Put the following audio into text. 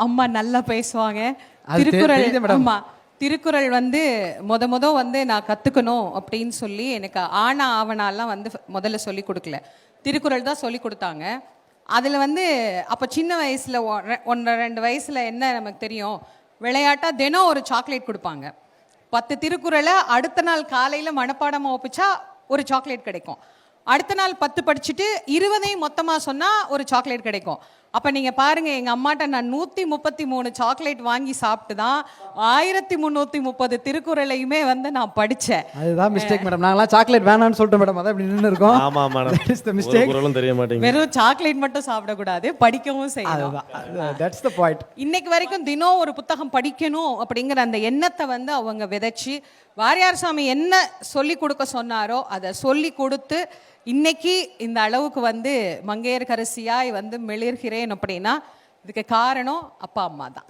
அம்மா நல்லா பேசுவாங்க. அது திருக்குறள் தெரியுது மேடம். ஆமா. திருக்குறள் வந்து மொத வந்து நான் கத்துக்கணும் அப்படின்னு சொல்லி எனக்கு ஆனா ஆவனாலாம் வந்து முதல்ல சொல்லி கொடுக்கல. திருக்குறள் தான் சொல்லி கொடுத்தாங்க. அதில் வந்து அப்போ சின்ன வயசில் 1-2 வயசில் என்ன நமக்கு தெரியும், விளையாட்டா தினம் ஒரு சாக்லேட் கொடுப்பாங்க. 10 திருக்குறளை அடுத்த நாள் காலையில் மனப்பாடமாக ஒப்பிச்சா ஒரு சாக்லேட் கிடைக்கும். அடுத்த நாள் 10 படிச்சுட்டு 20ஐயும் மொத்தமாக சொன்னால் ஒரு சாக்லேட் கிடைக்கும். அப்போ நீங்கள் பாருங்கள், எங்கள் அம்மாட்ட நான் 133 சாக்லேட் வாங்கி சாப்பிட்டு தான் 1330 திருக்குறளையுமே வந்து நான் படித்தேன். அதுதான் மிஸ்டேக் மேடம். நாங்களாம் சாக்லேட் வேணாம்னு சொல்லிட்டோம் மேடம். அதான் இப்படி நின்று இருக்கோம். ஆமா madam. That is the mistake. குறளும் தெரிய மாட்டேங்குது. வெறும் சாக்லேட் மட்டும் சாப்பிடக்கூடாது, படிக்கவும் செய்யணும். That's the point. இன்னைக்கு வரைக்கும் தினம் ஒரு புத்தகம் படிக்கணும் அப்படிங்கிற அந்த எண்ணத்தை வந்து அவங்க விதைச்சி, வாரியார் சாமி என்ன சொல்லி கொடுக்க சொன்னாரோ அதை சொல்லி கொடுத்து இன்னைக்கு இந்த அளவுக்கு வந்து மங்கையர்கரசியாய் வந்து மிளிர்கிறேன் அப்படின்னா இதுக்கு காரணம் அப்பா அம்மா தான்.